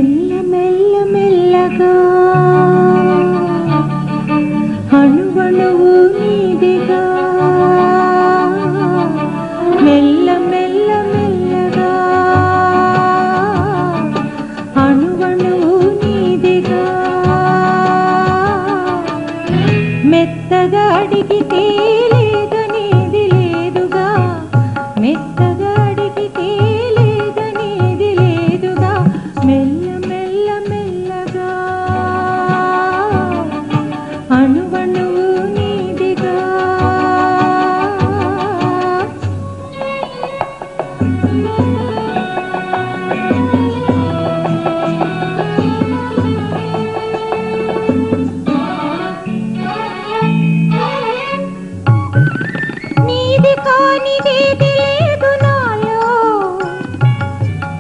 మెల్ల మెల్ల మెల్లగా అణువణువు నీదిగా మెల్ల మెల్ల మెల్లగా అణువణువు నీదిగా మెత్తగా అడిగితే లేదనేది లేదుగా మెత్తగా అడిగితే లేదనేది లేదుగా మెల్ల మెల్ల మెల్లగా అణువణువు నీదిగా నీది కానిదేది లేదు నాలో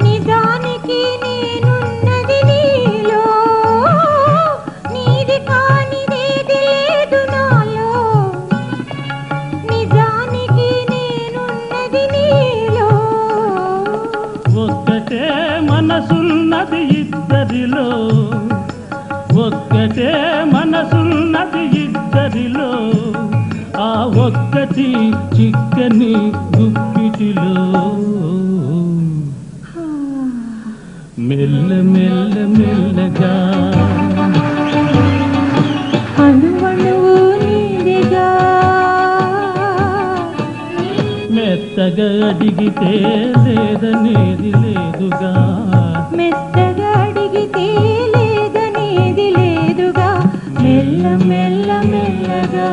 నిజానికి నేనున్నది నీలో నీది కానిదేది లేదు నాలో నిజానికి నేనున్నది నీలో ఒక్కటే మనసున్నది ఇద్దరిలో ఒక్కటే మనసున్నది ఇద్దరిలో ఆ ఒక్కటి చిక్కని గుప్పిటిలో మెల్ల మెల్ల మెల్లగా అణువణువు నీదిగా మెత్తగా అడిగితే లేదనేది లేదుగా మెత్తగా అడిగితే లేదనేది లేదుగా మెల్ల మెల్ల మెల్లగా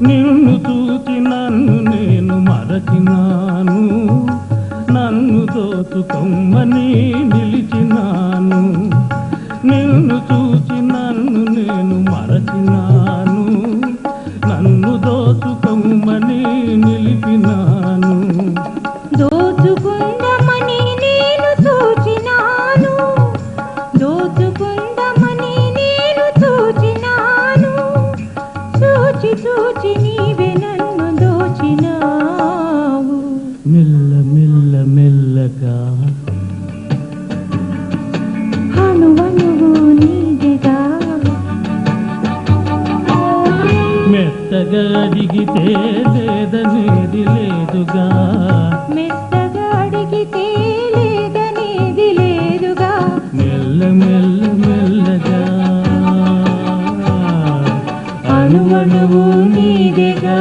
నిన్ను చూచి నన్ను నేను మరచినాను నన్ను దోచుకొమ్మని నిలిచినాను నిన్ను చూచి నన్ను నేను మరచినాను నన్ను దోచుకొమ్మని నిలిపినాను దోచుకుందమని నేను చూచినాను దోచుకుందమని నేను చూచినాను చూచి చూచి నీవే నన్ను దోచినావు మెల్ల మెల్ల మెల్లగా అణువణువు నీదిగా మెత్తగా అడిగితే లేదనేది లేదుగా మెత్తగా అడిగితే లేదనేది లేదుగా మెల్ల మెల్ల మెల్లగా అణువణువు నీదిగా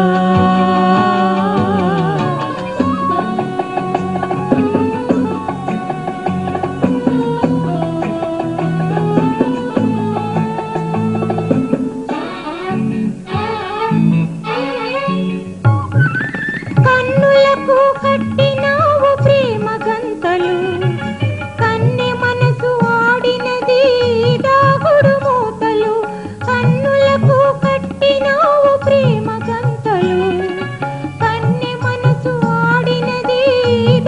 కన్నులకు కట్టినావు ప్రేమ గంతలు కన్నె మనసు ఆడినది దాగుడు మూతలు కన్నులకు కట్టినావు ప్రేమ గంతలు కన్నె మనసు ఆడినది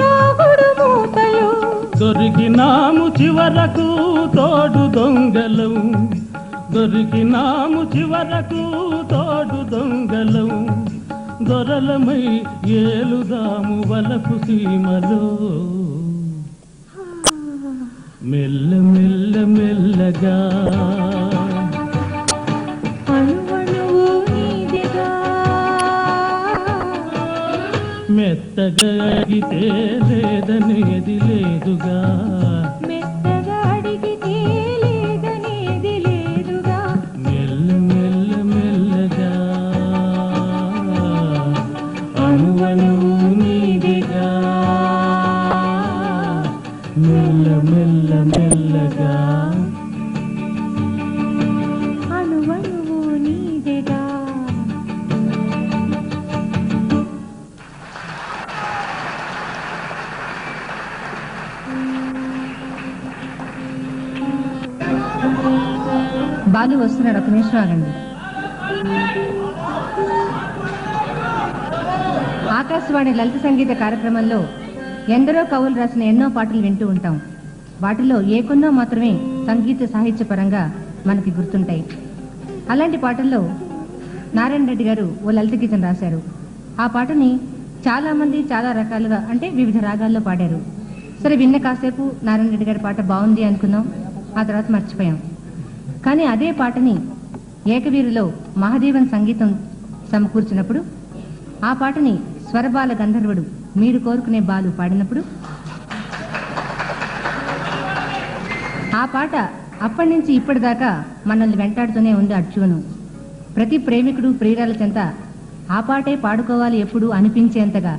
దాగుడు మూతలు దొరికినాము చివరకు తోడు దొంగలం దొరికినాము చివరకు తోడు దొంగలం దొరలమై ఏలుదాము వలపు సీమలో మెల్ల మెల్ల మెల్లగా అణువణువు నీదిగా మెత్తగా అడిగితే లేదనేది లేదుగా మెత్తగా అడిగితే లేదనేది లేదుగా మెల్ల మెల్ల మెల్లగా అణువణువు నీదిగా మెల్ల మెల్ల మెల్లగా అణువణువు నీదిగా బాలు వస్తున్నాడు, ఒక నిమిషం ఆగండి. ఆకాశవాణి లలిత సంగీత కార్యక్రమంలో ఎందరో కవులు రాసిన ఎన్నో పాటలు వింటూ ఉంటాం. వాటిలో ఏ కొన్నో మాత్రమే సంగీత సాహిత్య పరంగా మనకి గుర్తుంటాయి. అలాంటి పాటల్లో నారాయణ రెడ్డి గారు ఓ లలిత గీతం రాశారు. ఆ పాటని చాలామంది చాలా రకాలుగా అంటే వివిధ రాగాల్లో పాడారు. సరే, విన్న కాసేపు నారాయణ రెడ్డి గారి పాట బాగుంది అనుకున్నాం, ఆ తర్వాత మర్చిపోయాం. కానీ అదే పాటని ఏకవీరులో మహాదేవన్ సంగీతం సమకూర్చినప్పుడు, ఆ పాటని స్వరబాల గంధర్వుడు మీరు కోరుకునే బాలు పాడినప్పుడు, ఆ పాట అప్పటి నుంచి ఇప్పటిదాకా మనల్ని వెంటాడుతూనే ఉంది. అర్జును ప్రతి ప్రేమికుడు ప్రియురాల చెంత ఆ పాటే పాడుకోవాలి ఎప్పుడు అనిపించేంతగా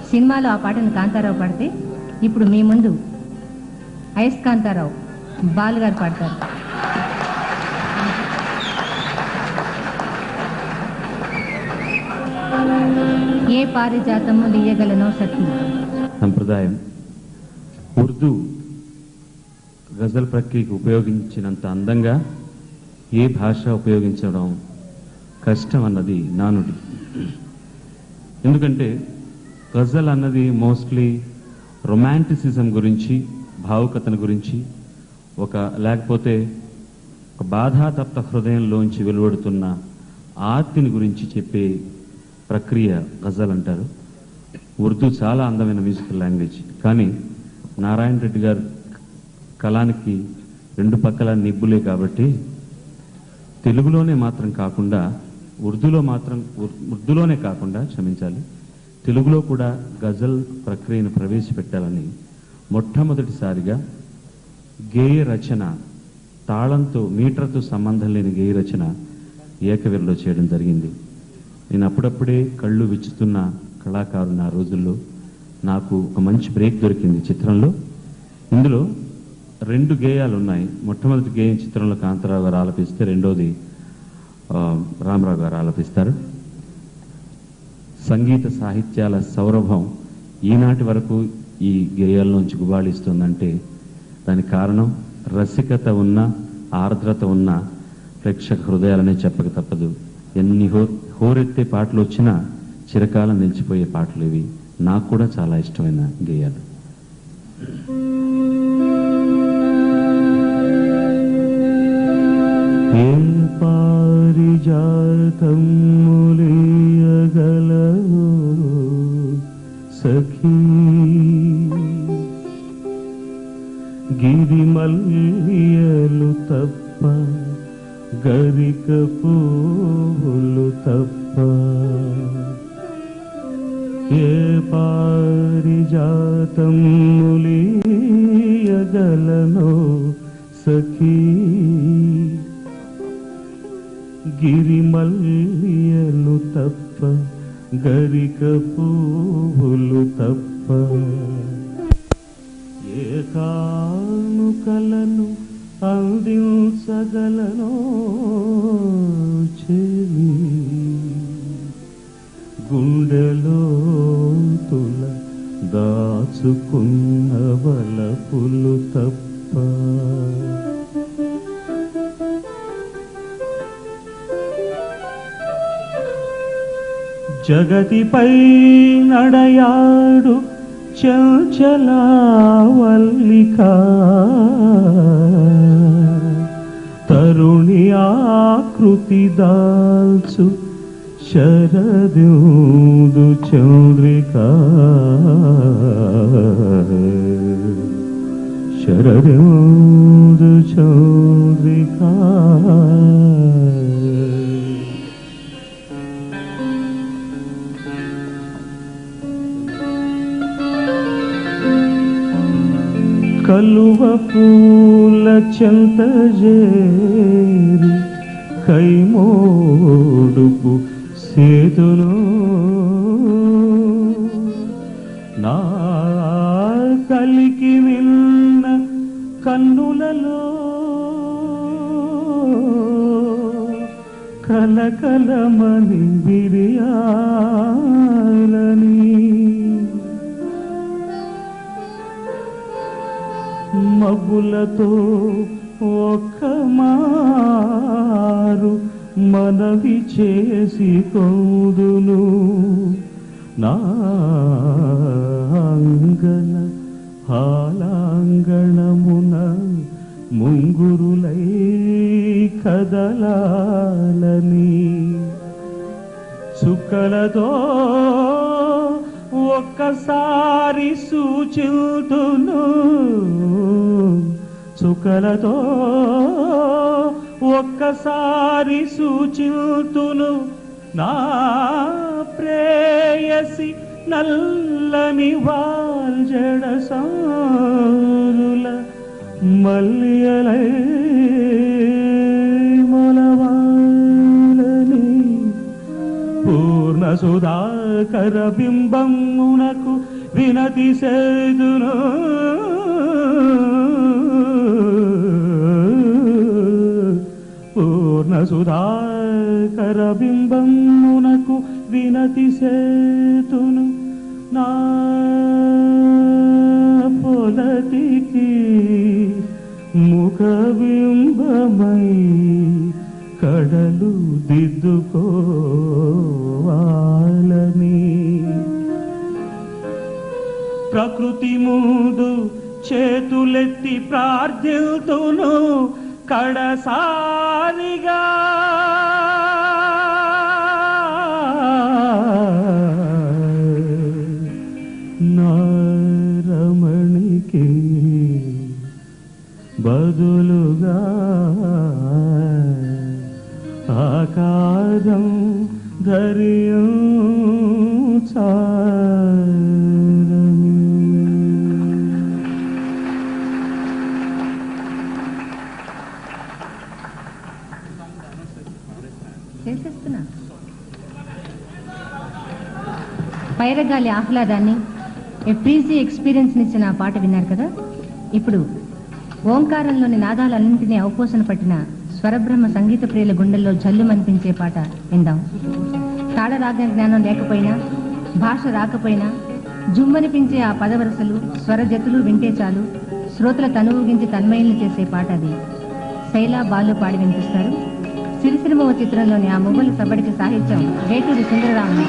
సినిమాలో ఆ పాటను కాంతారావు పాడితే, ఇప్పుడు మీ ముందు అయస్కాంతారావు బాలు గారు పాడతారు. ఏ పారిజాతము లీయగలనో సఖి. సంప్రదాయం ఉర్దూ గజల్ ప్రక్రియకి ఉపయోగించినంత అందంగా ఏ భాష ఉపయోగించడం కష్టం అన్నది నానుడి. ఎందుకంటే గజల్ అన్నది మోస్ట్లీ రొమాంటిసిజం గురించి, భావుకతను గురించి, లేకపోతే ఒక బాధాతప్త హృదయంలోంచి వెలువడుతున్న ఆర్తిని గురించి చెప్పే ప్రక్రియ గజల్ అంటారు. ఉర్దూ చాలా అందమైన మ్యూజికల్ లాంగ్వేజ్. కానీ నారాయణ రెడ్డి గారు కళానికి రెండు పక్కల నిబ్బులే కాబట్టి తెలుగులోనే మాత్రం కాకుండా ఉర్దూలోనే కాకుండా తెలుగులో కూడా గజల్ ప్రక్రియను ప్రవేశపెట్టాలని మొట్టమొదటిసారిగా గేయ రచన, తాళంతో మీటర్తో సంబంధం లేని గేయ రచన ఏకవీరులో చేయడం జరిగింది. నేను అప్పుడప్పుడే కళ్ళు విచ్చుతున్న కళాకారుని ఆ రోజుల్లో నాకు ఒక మంచి బ్రేక్ దొరికింది చిత్రంలో. ఇందులో 2 గేయాలు ఉన్నాయి. మొట్టమొదటి గేయం చిత్రంలో కాంతారావు గారు ఆలపిస్తే, రెండోది రామరావు గారు ఆలపిస్తారు. సంగీత సాహిత్యాల సౌరభం ఈనాటి వరకు ఈ గేయాల్లోంచి గుబాళిస్తుందంటే దానికి కారణం రసికత ఉన్న, ఆర్ద్రత ఉన్న ప్రేక్షక హృదయాలనే చెప్పక తప్పదు. ఎన్ని హోరెత్తే పాటలు వచ్చినా చిరకాలం నిలిచిపోయే పాటలు ఇవి. నాకు కూడా చాలా ఇష్టమైన గేయాలు. ఏ పారిజాతములియగలవు సఖీ, గిరిమల్లియలు తప్ప గరిక పువ్వులు తప్ప. ఏ పారిజాతములియగలనో సఖీ, గిరిమల్లియలు తప్ప గరిక పువ్వులు తప్ప. ఏ కానుకలను అందించగలనో చెలి, గుండెలో తుల దాచుకున్న వలపులు తప్ప. జగతిపై నడయాడు చంచలావల్లిక, తరుణి ఆకృతి దాల్చు శరదూదు చంద్రిక, శరదూదు చంద్రిక. కలువ పూల చెంత చేరి కైమోడుపు సేతును, నా కలికి విన్న కన్నులలో కలకలమని విరియాలని. మబ్బులతో ఒక్క మారు మనవి చేసి కోదును, నా అంగన హాలాంగణమున ముంగురులై కదలాలని చుక్కలతో ఒక్కసారి సూచితును చుక్కలతో ఒక్కసారి సూచితును నా ప్రేయసి నల్లని వాల్జడ సారుల మల్లియలై మొలవాలని పూర్ణ సుధాకర బింబమునకు వినతి సేదును పూర్ణ సుధాకర బింబమునకు వినతి సేతును నా పొలటికి ముఖ బింబమై కడలు దిద్దుకోవాలని ప్రకృతి ముందు చేతులెత్తి ప్రార్థిల్తును కడసారిగా నారమణికి బదులుగా ఆకారం ధరించాలని. చేసేస్తున్నా పైరగాలి ఆహ్లాదాన్ని ఫ్రీజీ ఎక్స్పీరియన్స్ ఇచ్చిన ఆ పాట విన్నారు కదా. ఇప్పుడు ఓంకారంలోని నాదాలన్నింటినీ అవపోసన పట్టిన స్వరబ్రహ్మ సంగీత ప్రియుల గుండెల్లో జల్లుమనిపించే పాట విందాం. తాళరాగ జ్ఞానం లేకపోయినా, భాష రాకపోయినా, జుమ్మనిపించే ఆ పదవరసలు స్వరజతులు వింటే చాలు శ్రోతల తనువుగించి తన్మయుల్ని చేసే పాట అది. శైలా బాలు పాడి వినిపిస్తారు. సిరిసిరిమవ చిత్రంలోని ఆ మువ్వల సబడికి సాహిత్యం వేటూరి సుందరరామన్.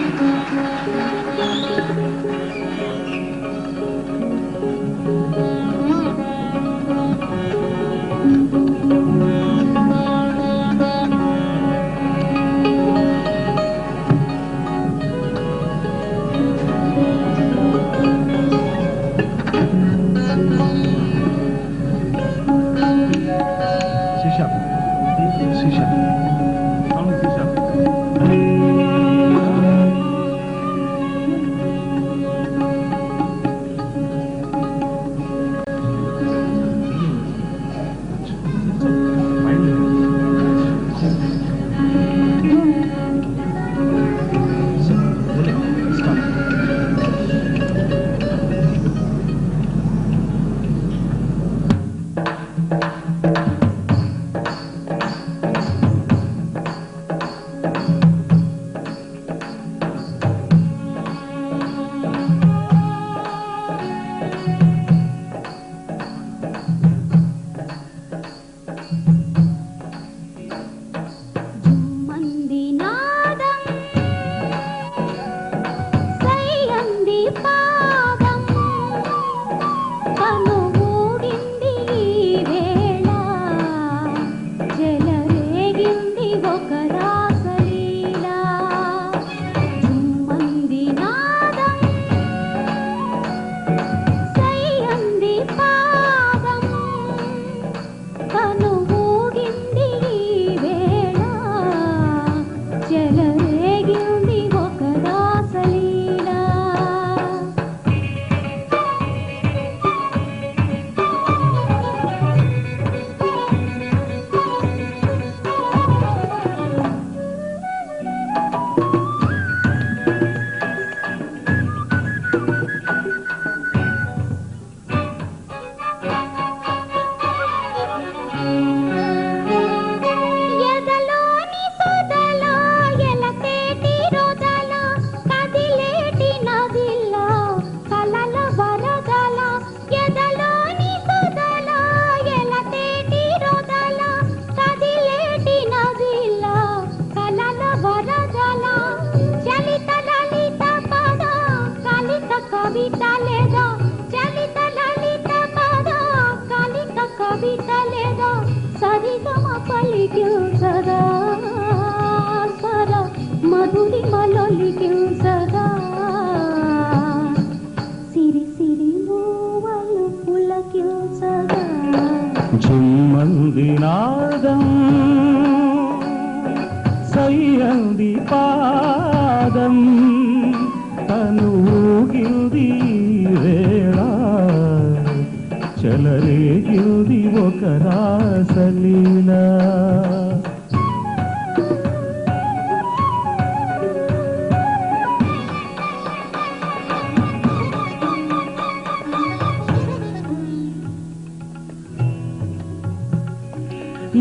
వరదల పులికించగా స్వర మధురిమలొలికించగా సిరి సిరి మూవలు పులకించగా ఝుమ్మంది నాదం సయ్యంది పాదం తను ఊగింది వేళ చెలరేగింది ఒక రాసలీలా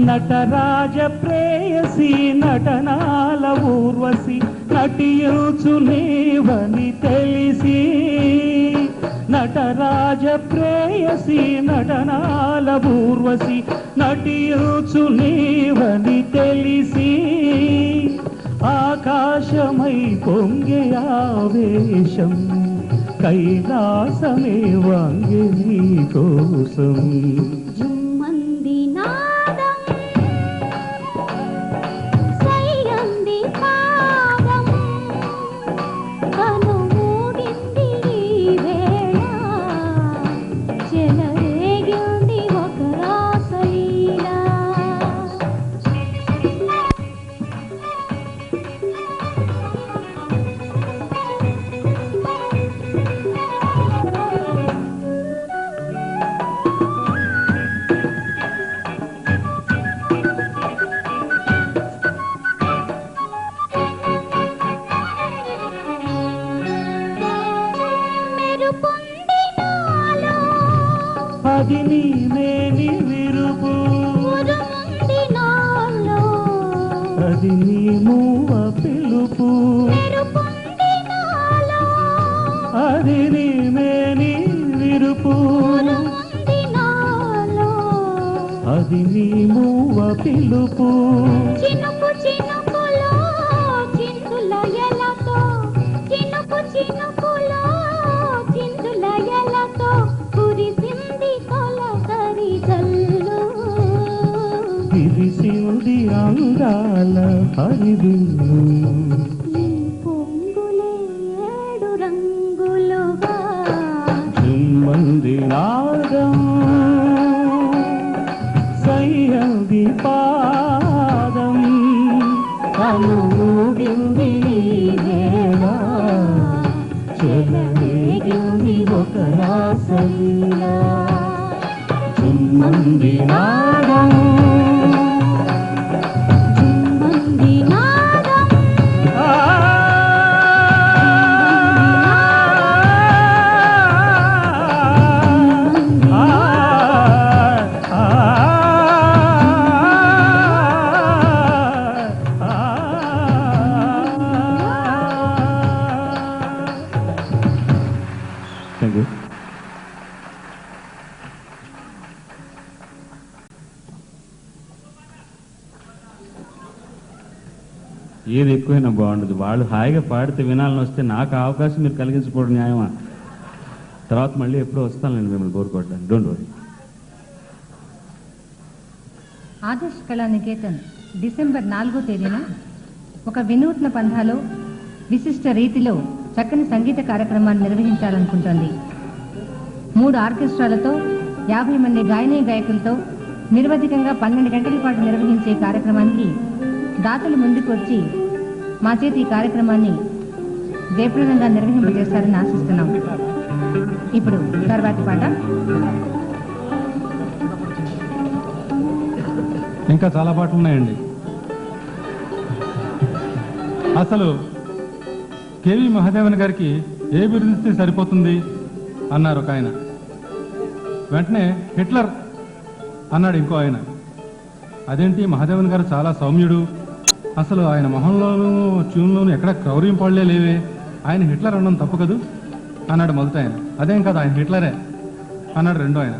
నటరాజ ప్రేయసి నటనాల ఊర్వశి నటియుచునేవని తెలిసి నటరాజ ప్రేయసి నటనాల ఊర్వశి నటియుచునేవని తెలిసి ఆకాశమై పొంగే ఆవేశం కైలాసమే వంగే నీ కోసం జుమ్మంది నాదం సయ్యంది పాదం తను ఊగింది వేళ చెలరేగింది ఒక రాసలీలా మెరుపుంది నాలో అది నీవేని విరుపు ఉరుముంది నాలో అది నీ మూవ పిలుపు మెరుపుంది నాలో అది నీవేని విరుపు ఉరుముంది నాలో అది నీ మూవ పిలుపు చినుకు చినుకులో చిందుల ఎలతో చినుకు చినుకులో చిందుల ఎలతో కురిసింది తొలకరి జల్లు విరిసింది అందాల హరివిల్లు ఈ పొంగులే ఏడు రంగులుగా ఝుమ్మంది నాదం సయ్యంది పాదం తను ఊగింది వేళ చెలరేగింది ఒక రాసలీలా ఝుమ్మంది నాదం జుమ్మంది నాదం థ్యాంక్ యూ. ఏది ఎక్కువైనా బాగుండదు. వాళ్ళు హాయిగా పాడితే వినాలని వస్తే నాకు ఆ అవకాశం మీరు కలిగించకపోవడం న్యాయమా? తర్వాత మళ్ళీ ఎప్పుడో వస్తాను నేను మిమ్మల్ని కోరుకోవడానికి. Don't worry. Adarsh Kalaniketan December 4వ తేదీన ఒక వినూత్న పంథాలో విశిష్ట రీతిలో చక్కని సంగీత కార్యక్రమాన్ని నిర్వహించాలనుకుంటోంది. 3 ఆర్కెస్ట్రాలతో 50 మంది గాయనీ గాయకులతో నిరవధికంగా 12 గంటల పాటు నిర్వహించే కార్యక్రమానికి దాతలు ముందుకు వచ్చి మా చేతి ఈ కార్యక్రమాన్ని జయప్రదంగా నిర్వహింపజేస్తారని ఆశిస్తున్నాం. ఇప్పుడు తర్వాతి పాట. ఇంకా చాలా పాటలు ఉన్నాయండి. అసలు కేవి మహాదేవన్ గారికి ఏ బిరుదిస్తే సరిపోతుంది అన్నారు ఒక ఆయన. వెంటనే హిట్లర్ అన్నాడు ఇంకో ఆయన. అదేంటి, మహాదేవన్ గారు చాలా సౌమ్యుడు, అసలు ఆయన మొహంలోనూ ట్యూన్లోనూ ఎక్కడ క్రౌర్యం పడలే లేవే, ఆయన హిట్లర్ అనడం తప్పు కదూ అన్నాడు మొదట ఆయన. అదేం కాదు, ఆయన హిట్లరే అన్నాడు రెండో ఆయన.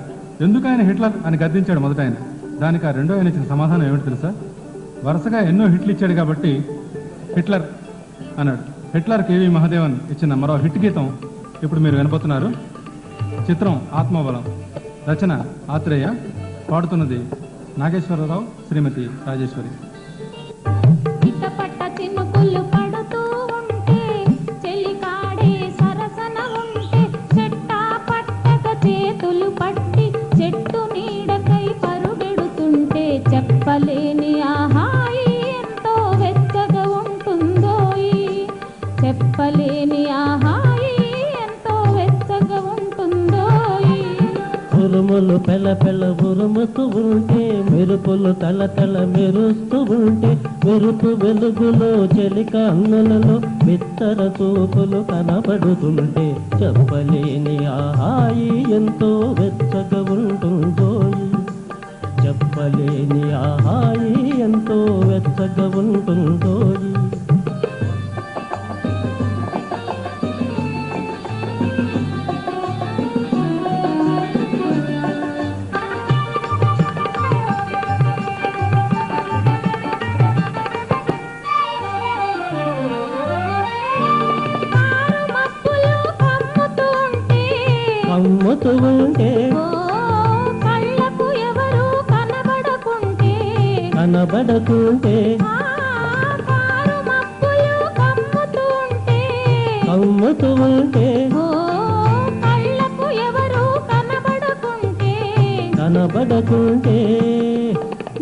ఎందుకు ఆయన హిట్లర్ అని గద్దించాడు మొదట ఆయన. దానికి ఆ రెండో ఆయన ఇచ్చిన సమాధానం ఏమిటి తెలుసా? వరుసగా ఎన్నో హిట్లు ఇచ్చాడు కాబట్టి హిట్లర్ అన్నాడు. హిట్లర్ కేవి మహాదేవన్ ఇచ్చిన మరో హిట్ గీతం ఇప్పుడు మీరు వినబోతున్నారు. చిత్రం ఆత్మబలం, రచన ఆత్రేయ, పాడుతున్నది నాగేశ్వరరావు, శ్రీమతి రాజేశ్వరి. చిట్టపట్ట చినుకులు పడుతూ ఉంటే చెలికాడే సరసన ఉంటే చెట్టా పట్టక చేతులు పట్టి చెట్టు నీడకై పరుగెడుతుంటే చెప్పలేని ఆహాయి ఎంతో వెచ్చగా ఉంటుందోయి. చెప్పలేని ఆహాయి ఎంతో వెచ్చగా ఉంటుందోయి. ఉరుములు పెళ్ళ పెళ్ళ ఉరుముతూ ఉంటే, మెరుపులు తల తల మెరుస్తూ ఉంటే, మెరుపు వెలుగులో చెలిక అంగులలో బిత్తర చూపులు కనబడుతుంటే చెప్పలేని ఆహాయి ఎంతో వెచ్చగా ఉంటుందోయి. చెప్పలేని ఆహాయి ఎంతో వెచ్చగా ఉంటుందోయి. అమ్ముతూ ఉంటే ఓ కళ్ళకు ఎవరు కనబడకుంటే కనబడకుంటే కారు మబ్బులు కమ్ముతూ ఉంటే అమ్ముతూ ఉంటే ఓ కళ్ళకు ఎవరు కనబడకుంటే కనబడకుంటే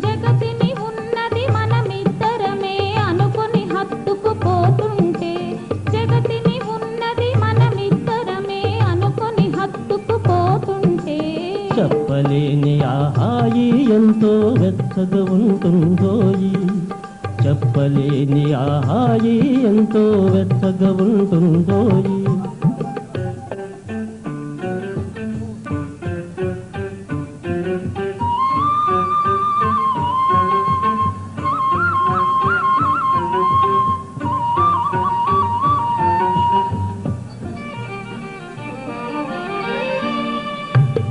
జగతిని ఉన్నది మనమిద్దరమే అనుకుని హత్తుకుపోతుంటే జగతిని ఉన్నది మనమిద్దరమే అనుకుని హత్తుకుపోతుంటే చెప్పలేని ఆహాయి ఎంతో వెచ్చగా ఉంటుందోయి. చెప్పలేని ఆహాయి ఎంతో వెచ్చగా ఉంటుందోయి.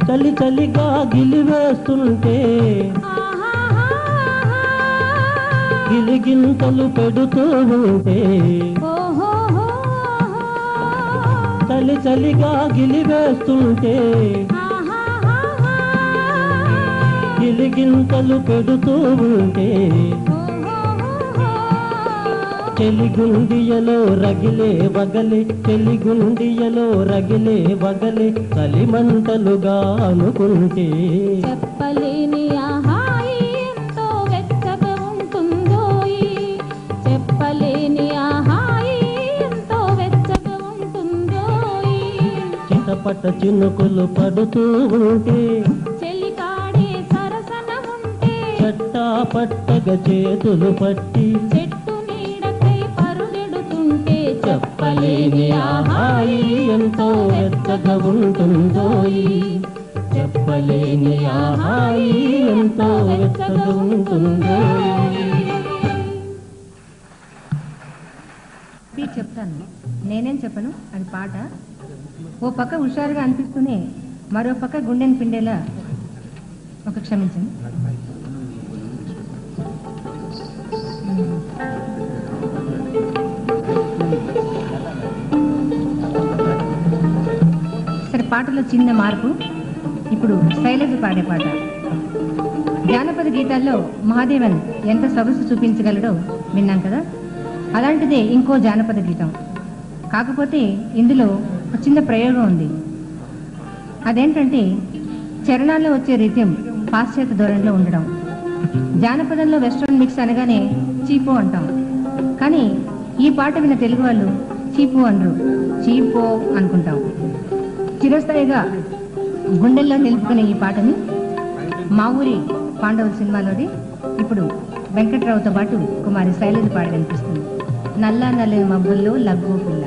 చలి చలిగా గిలివేస్తుంటే గిలిగింతలు పెడుతూ ఉంటే, చలి చలిగా గిలివేస్తుంటే గిలిగింతలు పెడుతూ ఉంటే, చెలిగుండియలో రగిలే వగలే, చెలిగుండియలో రగిలే వగలే చలిమంటలుగా అనుకుంటే చెప్పలేని ఆహాయి ఎంతో వెచ్చగా ఉంటుందోయి. చెప్పలేని ఆహాయి ఎంతో వెచ్చగా ఉంటుందోయి. చిటపట చినుకులు పడుతూ ఉంటే చెలికాడే సరసన ఉంటే చట్టా పట్టగా చేతులు పట్టి చెట్టు నీడకై పరుగెడుతుంటే చెప్పలేని ఆహాయి ఎంతో వెచ్చగా ఉంటుందోయి. చెప్పలేని ఆహాయి ఎంతో వెచ్చగా ఉంటుందోయి. మీరు చెప్తాను, నేనేం చెప్పను, అది పాట. ఓ పక్క హుషారుగా అనిపిస్తూనే మరో పక్క గుండెని పిండేలా. ఒక క్షమించండి. సరే, పాటలో చిన్న మార్పు. ఇప్పుడు శైలజ పాడే పాట. జానపద గీతాల్లో మహాదేవన్ ఎంత సొగసు చూపించగలడో విన్నాం కదా. అలాంటిదే ఇంకో జానపద గీతం. కాకపోతే ఇందులో ఒక చిన్న ప్రయోగం ఉంది. అదేంటంటే చరణాల్లో వచ్చే రిథం పాశ్చాత్య ధోరణిలో ఉండడం. జానపదంలో వెస్ట్రన్ మిక్స్ అనగానే చీపో అంటాం. కానీ ఈ పాట విన్న తెలుగు వాళ్ళు చీపు అనరు, చీపో అనుకుంటాం. చిరస్థాయిగా గుండెల్లో నిలుపుకునే ఈ పాటని మా ఊరి పాండవుల సినిమాలోది ఇప్పుడు వెంకట్రావుతో పాటు కుమారి శైలజ పాట కనిపిస్తుంది. నల్లా నల్లని మబ్బుల్లో లగ్గు పిల్ల.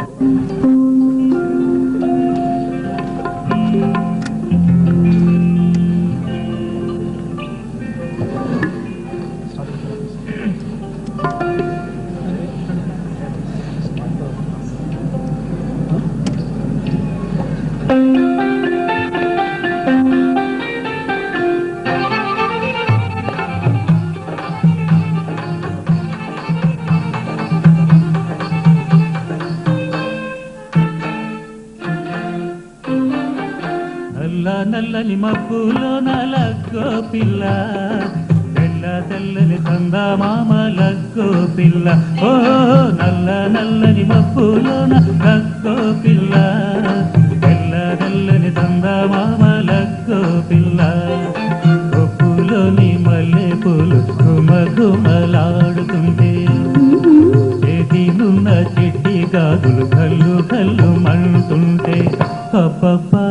నల్లని మబ్బులో నలగ్గో పిల్ల, తెల్లని చందమామ లక్కో పిల్ల ఓ నల్ల నల్లని మబ్బులోన లక్కో పిల్ల తెల్లని చందమామ లక్కో పిల్ల కొప్పులోని మల్లెపూలు గుమగుమలాడుతుంటే చేతిలున్న చెట్టి గాజులు కళ్ళు కళ్ళు మంటుంటే అబ్బబ్బా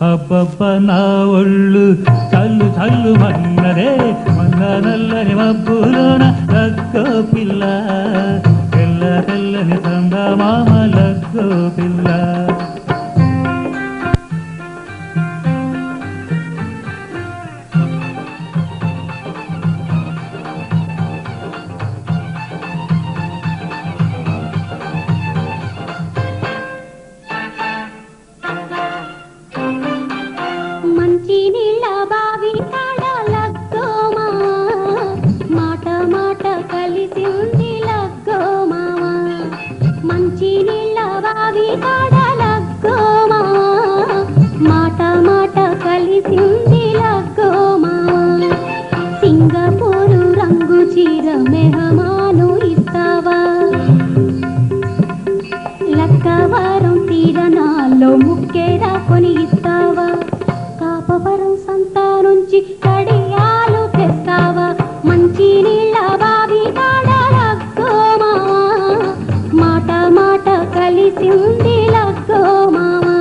అబ్బబ్బ నా ఒళ్ళు చల్లు చల్లు మన్నరే మన్న నల్లని మబ్బులోన లక్కో పిల్ల తెల్లని చందమామ లక్కో పిల్ల సింగపూరు రంగు చీర మెహమాను ఇస్తావా లక్కవరం తీరనాల్లో ముక్కేరా కొని ఇస్తావా కాపవరం సంతా నుంచి కడియాలు తెస్తావా మంచి నీళ్ళ బావి కాడ లక్కో మావా మాట మాట కలిసింది లక్కో మావా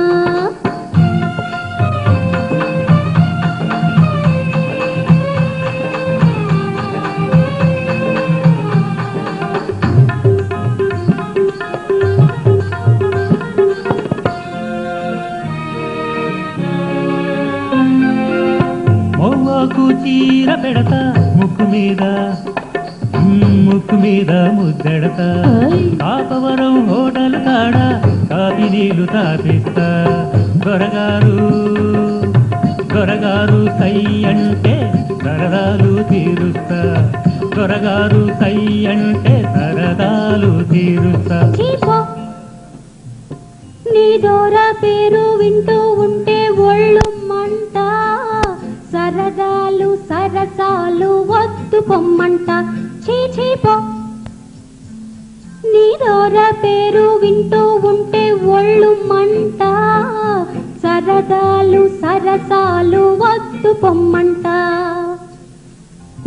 మొవ్వకు చీర పెడతా ముక్కు మీద ముద్దెడతా కాపవరం హోటల్ కాడ కాపీ నీళ్లు తాపిస్తా దొరగారు సై అంటే సరదాలు తీరుస్తా దొరగారు సై అంటే సరదాలు తీరుస్తా నీ దూర పేరు వింటూ ఉంటే ఒళ్ళు మంట సరదాలు సరసాలు వద్దు పొమ్మంట చీచీపో నీ దూర పేరు వింటూ ఉంటే ఒళ్ళు మంట సరదాలు సరసాలు వద్దు పొమ్మంట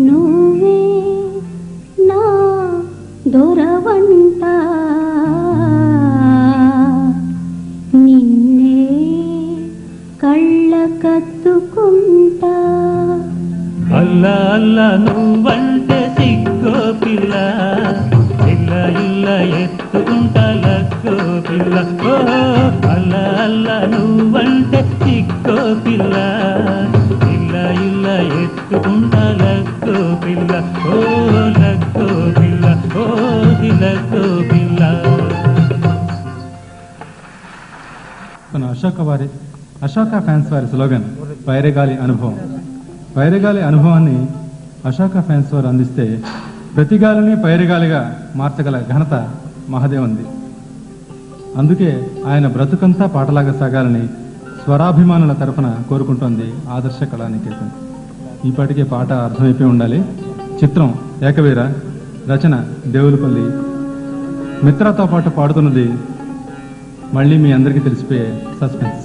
నువ్వే నా దొరవంట నిన్నే కళ్ళ కత్తుకుంటా అల్లా అల్లా నువ్వంటే సిగ్గో పిల్ల ఇల్ల ఇల్ల ఎత్తుకుంటా లక్కో పిల్ల ఓ అల్లా అల్లా నువ్వంటే సిగ్గో పిల్ల ఇల్ల ఇల్ల ఎత్తుకుంటా లక్కో పిల్ల ఓ లక్కో పిల్ల ఓ లక్కో పిల్ల. మన అశోక ఫ్యాన్స్ వారి స్లోగన్ పైరగాలి అనుభవం. పైరగాలి అనుభవాన్ని అశోక ఫ్యాన్స్ వారు అందిస్తే ప్రతి గాలిని పైరగాలిగా మార్చగల ఘనత మహాదేవుంది. అందుకే ఆయన బ్రతుకంతా పాటలాగా సాగాలని స్వరాభిమానుల తరఫున కోరుకుంటోంది ఆదర్శ కళానికేతన్. ఈపాటికే పాట అర్థమైపోయి ఉండాలి. చిత్రం ఏకవీర, రచన దేవులపల్లి. మిత్రతో పాటు పాడుతున్నది మళ్ళీ మీ అందరికీ తెలిసిపోయే సస్పెన్స్.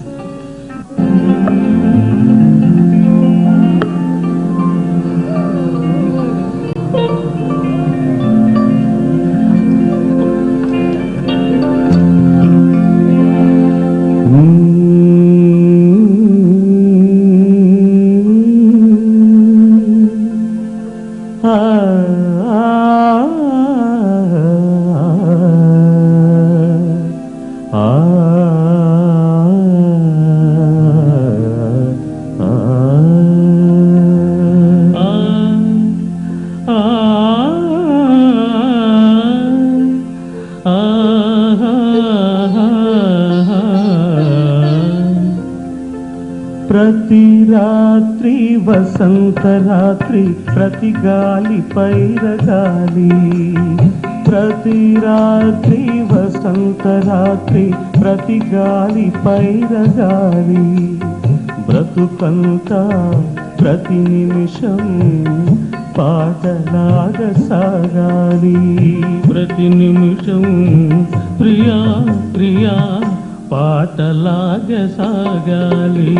ప్రతి రాత్రి వసంత రాత్రి, ప్రతి గాలి పైరగాలి. ప్రతి రాత్రి వసంత రాత్రి, ప్రతి గాలి పైరగాలి. బ్రతుకంతా ప్రతి నిమిషం పాటలాగా సాగాలి. ప్రతి నిమిషం ప్రియా ప్రియా పాటలాగా సాగాలి.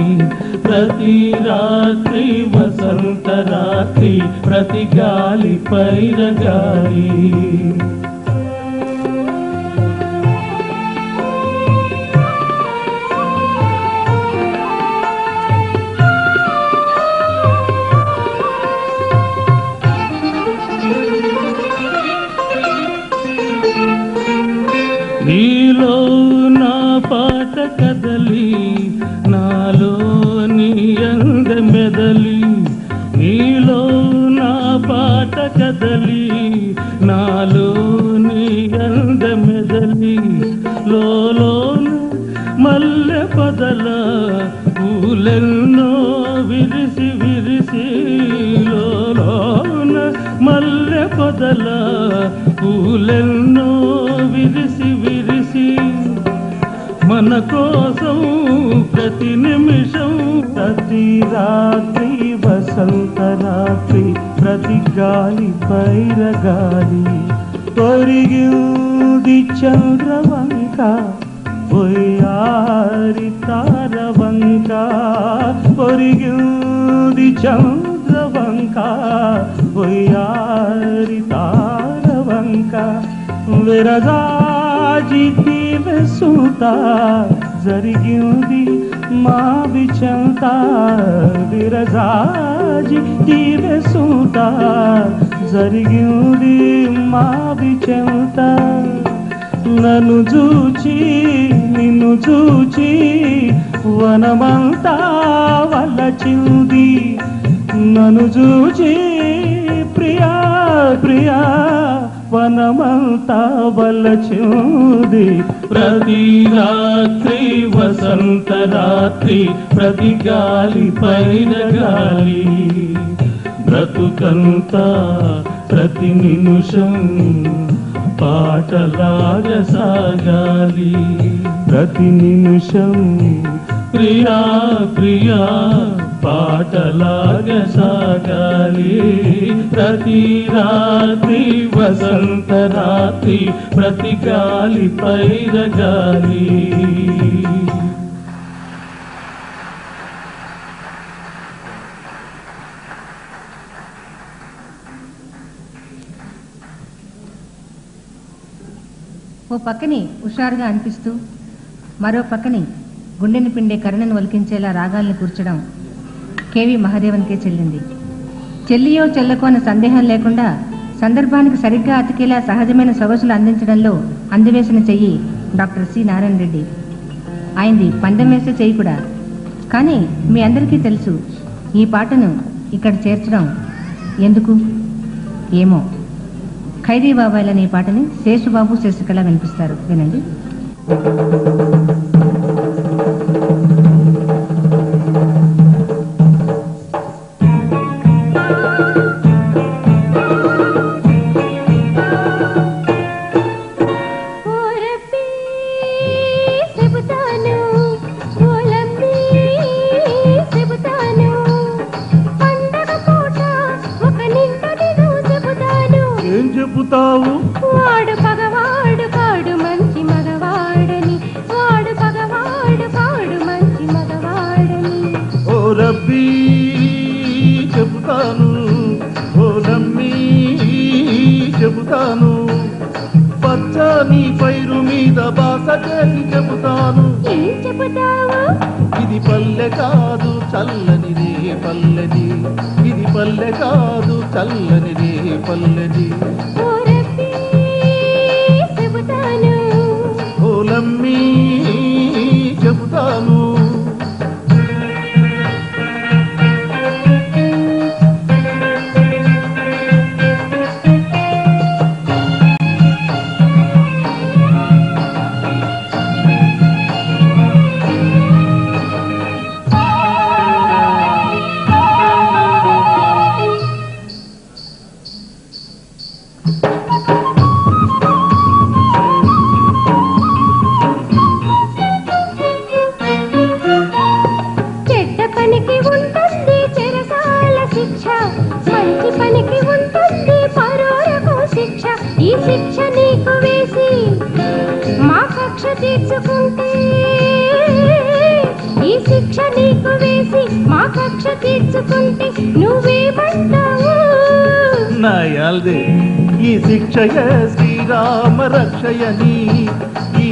ప్రతి రాత్రి వసంత రాత్రి, ప్రతి గాలి పైరగాలి. నీలో నా పాట కదలి, నాలో నీ అంద మెదలి. నీలో నా పాట కదలి, నాలో నీ అంద మెదలి. లోలోన మల్లె పదల పూలెన్నో విరిసి విరిసి, లోలోన మల్లె పదల పూలెన్నో విరిసి విరిసి, మన కోసం ప్రతి నిమిషం ప్రతి రాత్రి వసంత రాత్రి, ప్రతి గాలి పైరగాలి. పొరిగింది చంద్రవంక ఒయ్యారి తారవంక, పొరిగింది చంద్రవంక ఒయ్యారి తారవంక. విరజాజితి వెసుత జరిగింది మా విచంత, విరజాజితి వెసుత జరిగింది మా విచంత. నన్ను చూచి నిన్ను చూచి వనమంతా వలచింది, నన్ను చూచి ప్రియా ప్రియా వనమంతా వలచింది. ప్రతి రాత్రి వసంత రాత్రి, ప్రతి గాలి పైన గాలి. బ్రతుకంతా ప్రతి నిమిషం పాటలాగా సాగాలి. ప్రతి నిమిషం ప్రియా ప్రియా పాటలాగా సాగాలి. ప్రతి రాత్రి వసంత రాత్రి, ప్రతి గాలి పైరగాలి. ఓ పక్కని హుషారుగా అనిపిస్తూ మరో పక్కని గుండెని పిండే కరుణను ఒలికించేలా రాగాల్ని కూర్చడం కేవి మహాదేవన్కే చెల్లింది. చెల్లియో చెల్లకో అన్న సందేహం లేకుండా సందర్భానికి సరిగ్గా అతికేలా సహజమైన సొగసులు అందించడంలో అందివేసిన చెయ్యి డాక్టర్ సి నారాయణ రెడ్డి. ఆయనది పందెం వేసే చెయ్యి కూడా. కానీ మీ అందరికీ తెలుసు, ఈ పాటను ఇక్కడ చేర్చడం ఎందుకు ఏమో. ఖైదీ బాబాయ్ అనే పాటని శేషుబాబు శశికళ వినిపిస్తారు, వినండి. ఏం చెబుతావు? వాడు పగవాడు కాడు మంచి మగవాడని, వాడు పగవాడు కాడు మంచి మగవాడని. ఓ రబ్బీ చెబుతాను, ఓ నమ్మి చెబుతాను. పచ్చని పైరు మీద బాస చేసి చెబుతాను. ఏం చెబుతావు? ఇది పల్లె కాదు చల్లని రే పల్లెది, ఇది పల్లె కాదు చల్లని రే పల్లెది. ఓ రబ్బీ చెబుతాను, ఓ లమ్మీ చెబుతాను. తీర్చుకుంటే ఈ శిక్ష నీకు వేసి మా కక్ష తీర్చుకుంటే నువ్వేమంటావు? నాయాల్దే ఈ శిక్షయ శ్రీరామ రక్షయని ఈ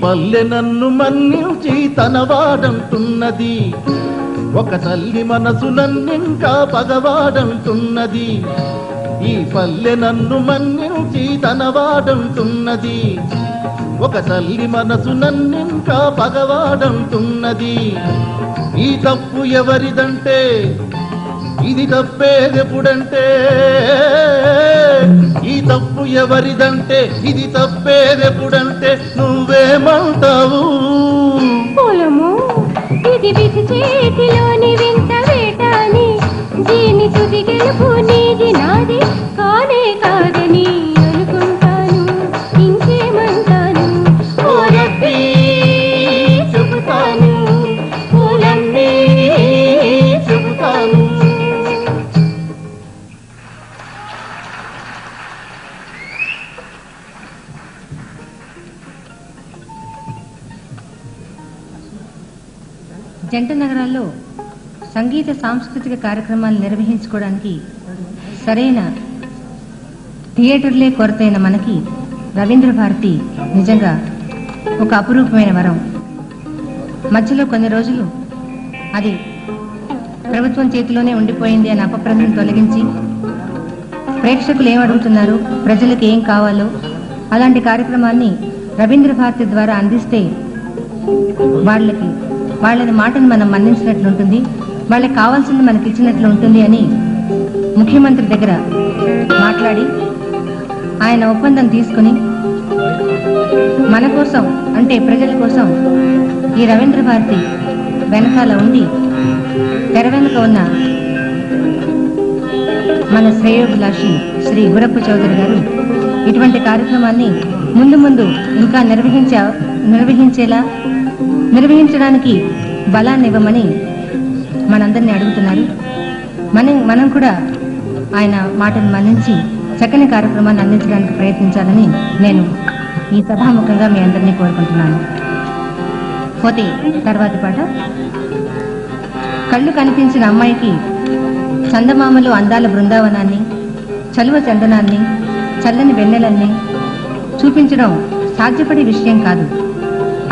పల్లె నన్ను మన్నించి తన వాడంటున్నది, ఒక తల్లి మనసు నన్నింకా పగవాడంటున్నది. ఈ పల్లె నన్ను మన్నించి తన వాడంటున్నది, ఒక తల్లి మనసు నన్నింకా పగవాడంటున్నది. ఈ తప్పు ఎవరిదంటే ఇది తప్పేదెప్పుడంటే, ఈ తప్పు ఎవరిదంటే ఇది తప్పేదెప్పుడంటే నువ్వేమంటావు? పొలము ఇది విధి చేతిలోని వింత వేటాని, దీని తుది గెలుపు నీది నాది కానే కాదని అనుకుంటాను. ఇంకేమంటాను? ఓ రబ్బీ చెబుతాను, పూలన్నీ చెబుతాను. జంట నగరాల్లో సంగీత సాంస్కృతిక కార్యక్రమాలు నిర్వహించుకోవడానికి సరైన థియేటర్లే కొరతైన మనకి రవీంద్ర భారతి నిజంగా ఒక అపురూపమైన వరం. మధ్యలో కొన్ని రోజులు అది ప్రభుత్వం చేతిలోనే ఉండిపోయింది అని అపప్రదను తొలగించి ప్రేక్షకులు ఏమడుగుతున్నారు, ప్రజలకు ఏం కావాలో అలాంటి కార్యక్రమాన్ని రవీంద్ర భారతి ద్వారా అందిస్తే వాళ్ళని మాటను మనం మన్నించినట్లుంటుంది, వాళ్ళకి కావాల్సింది మనకి ఇచ్చినట్లు ఉంటుంది అని ముఖ్యమంత్రి దగ్గర మాట్లాడి ఆయన ఒప్పందం తీసుకుని మన కోసం అంటే ప్రజల కోసం ఈ రవీంద్ర భారతి వెనకాల ఉండి తెర వెనుక ఉన్న మన శ్రేయోభిలాషి శ్రీ గురప్ప చౌదరి గారు ఇటువంటి కార్యక్రమాన్ని ముందు ముందు ఇంకా నిర్వహించడానికి బలాన్ని ఇవ్వమని మనందరినీ అడుగుతున్నారు. మనం కూడా ఆయన మాటను మన్నించి చక్కని కార్యక్రమాన్ని అందించడానికి ప్రయత్నించాలని నేను ఈ సభాముఖంగా మీ అందరినీ కోరుకుంటున్నాను. పోతే తర్వాతి పాట, కళ్ళు కనిపించిన అమ్మాయికి చందమామలు అందాల బృందావనాన్ని, చలువ చందనాన్ని, చల్లని వెన్నెలన్నీ చూపించడం సాధ్యపడే విషయం కాదు.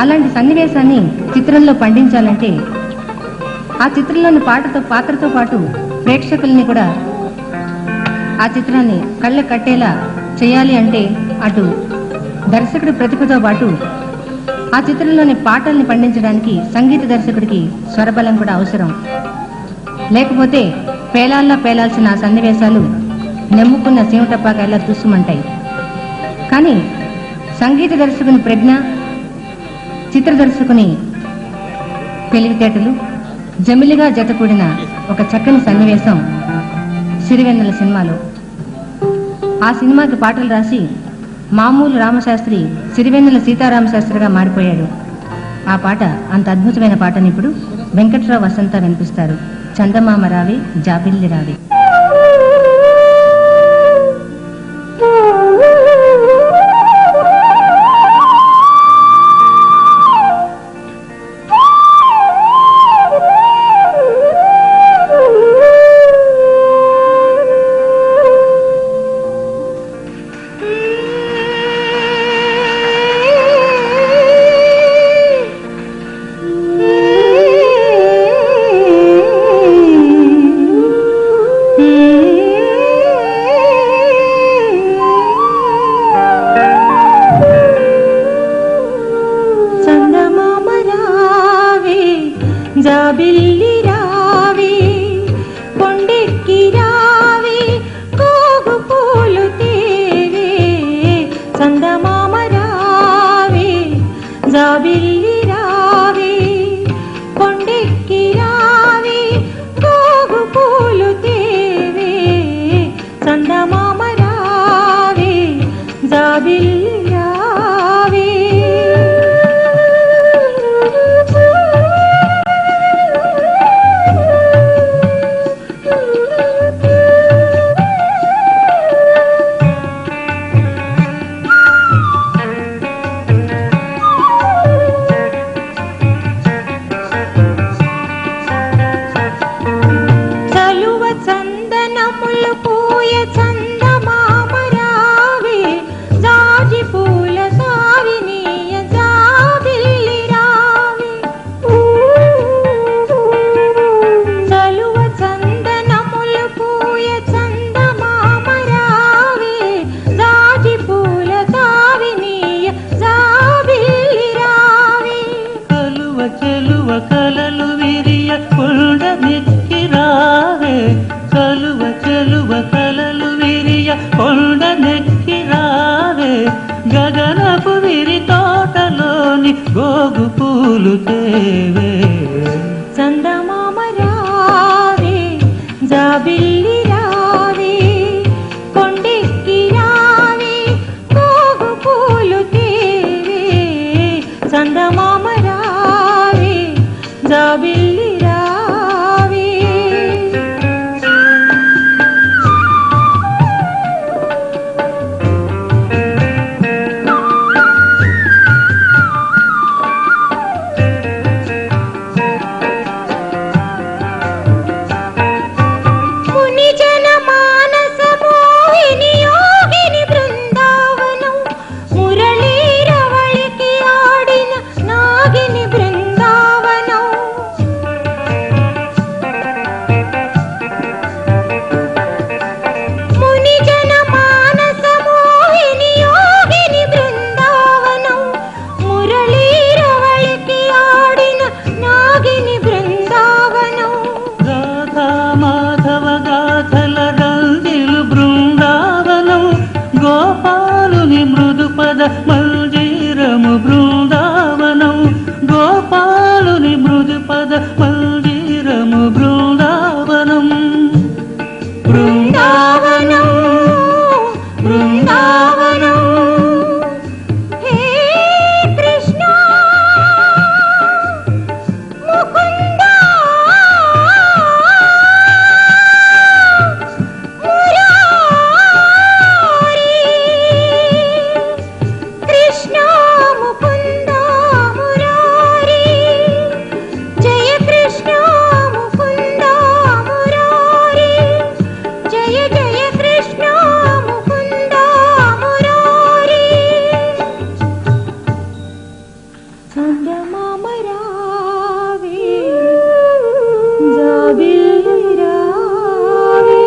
అలాంటి సన్నివేశాన్ని చిత్రంలో పండించాలంటే ఆ చిత్రంలోని పాత్రతో పాటు ప్రేక్షకుల్ని కూడా ఆ చిత్రాన్ని కళ్ళ కట్టేలా చేయాలి అంటే అటు దర్శకుడి ప్రతిభతో పాటు ఆ చిత్రంలోని పాటల్ని పండించడానికి సంగీత దర్శకుడికి స్వరబలం కూడా అవసరం. లేకపోతే పేలాల్లా పేలాల్సిన ఆ సన్నివేశాలు నెమ్ముకున్న సీమటప్పాకాయలా తుస్సుమంటాయి. కానీ సంగీత దర్శకుని ప్రజ్ఞ, చిత్ర దర్శకుని తెలివితేటలు జమిలిగా జతకూడిన ఒక చక్కని సన్నివేశం సిరివెన్నెల సినిమాలో. ఆ సినిమాకి పాటలు రాసి మామూలు రామశాస్త్రి సిరివెన్నెల సీతారామశాస్త్రిగా మారిపోయాడు. ఆ పాట అంత అద్భుతమైన పాటని ఇప్పుడు వెంకట్రావు వసంత వినిపిస్తారు. చందమామ రావి జాబిల్లి రావి. జాబిల్లి రావి కొండెక్కి రావి కోగు పూలు తేవే, చందమామ రావి జాబిల్లి రావి కొండెక్కి రావి చందమామ రావే జాబిల్లి రావే కొండెక్కి రావే గోగు పూలు తేవే చందమామ రావే జాబిల్లి రావే మంజీరము బృందావనం గోపాలుని మృదుపద మంజీరము బృందావనం బృందావనం బృందావనం హే కృష్ణ ముకుంద కృష్ణ ముకుంద మురారి జయ కృష్ణ ముకుంద మురారి జయ జయ కృష్ణ ముకుంద మురారి చందమామ రావే జాబిల్లి రావే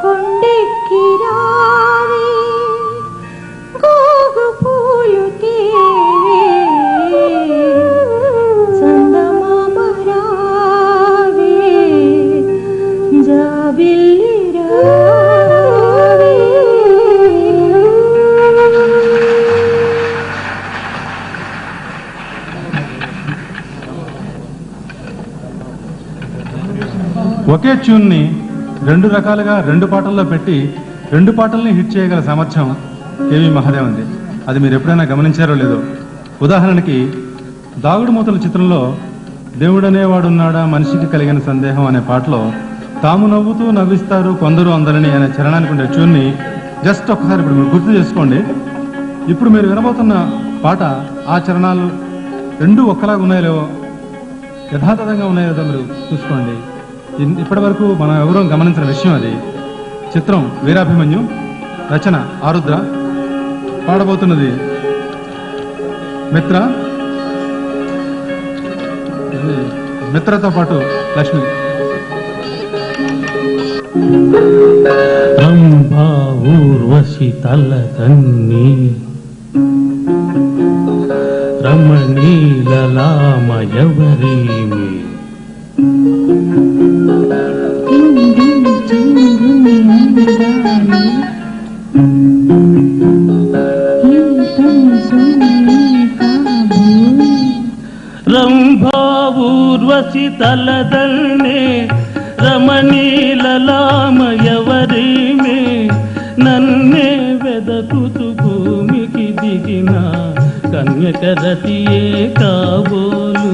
కొండెక్కి రావే గోగు పూలు తేవే చందమామ రావే జాబిల్లి రావే ఒకే ట్యూన్ని రెండు రకాలుగా రెండు పాటల్లో పెట్టి రెండు పాటల్ని హిట్ చేయగల సామర్థ్యం కేవి మహాదేవన్ది. అది మీరు ఎప్పుడైనా గమనించారో లేదో. ఉదాహరణకి దాగుడు మూతల చిత్రంలో దేవుడనేవాడున్నాడా మనిషికి కలిగిన సందేహం అనే పాటలో తాము నవ్వుతూ నవ్విస్తారు కొందరు అందరిని అనే చరణానికి ఉండే ట్యూన్ని జస్ట్ ఒకసారి ఇప్పుడు మీరు గుర్తు చేసుకోండి. ఇప్పుడు మీరు వినబోతున్న పాట ఆ చరణాలు రెండు ఒక్కలాగా ఉన్నాయో లేవో, యథాతథంగా ఉన్నాయో లేదో మీరు చూసుకోండి. ఇప్పటి వరకు మనం ఎవరూ గమనించిన విషయం అది. చిత్రం వీరాభిమన్యు, రచన ఆరుద్ర, పాడబోతున్నది మిత్ర, మిత్రతో పాటు లక్ష్మి. రంభా ఊర్వశి తలదన్ని రమణీలలామయవరీమి రంభా ఊర్వశి తలదన్నే రమణీలలామయవరీమే నన్నే వెదకుతు భూమికి దిగిన కన్యకరతియే కాబోలు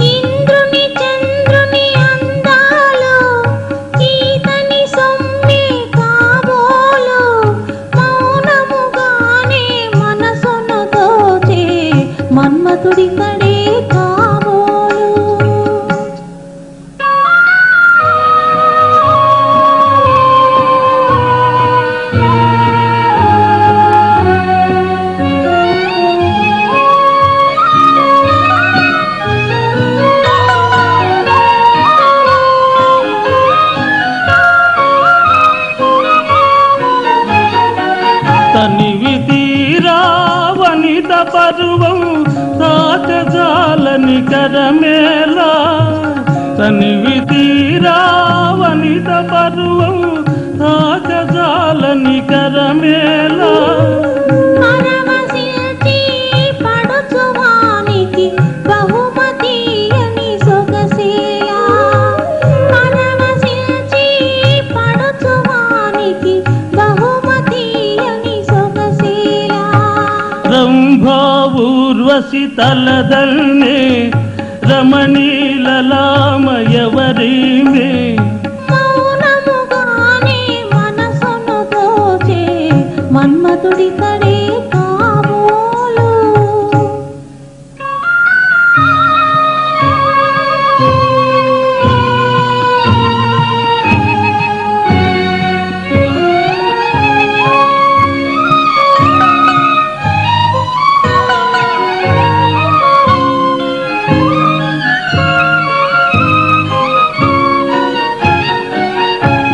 ఇంద్రుని చంద్రుని అందాలు ఈతని సొమ్మే కాబోలు మౌనముగానే మనసును దోచే మన్మథుడి కడే కాబోలు తనివి తీరా వనిత పరువం తాకజాలని కరమేలా తనివి తీరా వనిత పరువం తాకజాలని కరమేలా పరవశిల్చి పడుచువాని ఊర్వశి తలదల్నే రమణీలలామయవరీమే మౌనముగానే మనసును దోచే మన్మథుడి తడే కాబోలు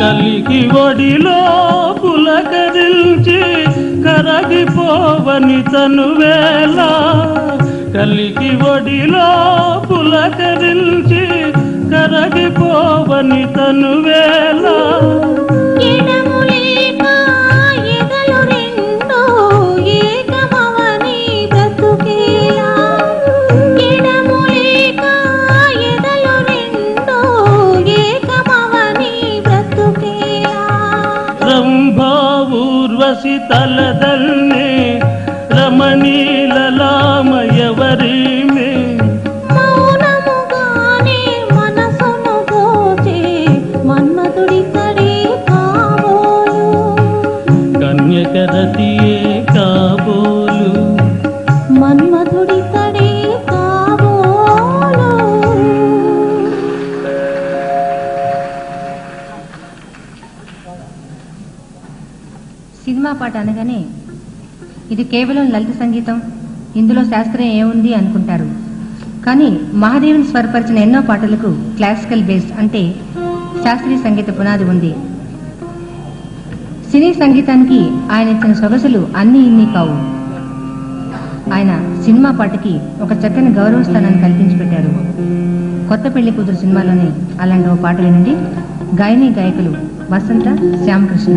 కలికి ఒడిలో పులకరించి కరగిపోవని తనువేళ కలికి ఒడిలో పులకరించి కరగిపోవని తనువేళ ఎడము లేక ఎదలు రెండు ఏకమవని బ్రతుకేలా ఎడము లేక ఎదలు రెండు ఏకమవని బ్రతుకేలా రంభా ఊర్వశి తలదల్నే రమణీలలామయవరీమే మౌనముగానే మనసును దోచే మన్మథుడి తడే కాబోలు కన్యకరతియే కాబోలు మన్మథుడి తడే కాబోలు సినిమా పాట అనగానే ఇది కేవలం లలిత సంగీతం, ఇందులో శాస్త్రీయం ఏముంది అనుకుంటారు. కానీ మహాదేవుని స్వరపరిచిన ఎన్నో పాటలకు క్లాసికల్ బేస్డ్ అంటే శాస్త్రీయ సంగీత పునాది ఉంది. సినీ సంగీతానికి ఆయన ఇచ్చిన సొగసులు అన్నీ ఇన్ని కావు. ఆయన సినిమా పాటకి ఒక చక్కని గౌరవ స్థానాన్ని కల్పించి పెట్టారు. కొత్త పెళ్లి కూతురు సినిమాలోని అలాంటి ఓ పాట వినండి. గాయని గాయకులు వసంత, శ్యామకృష్ణ.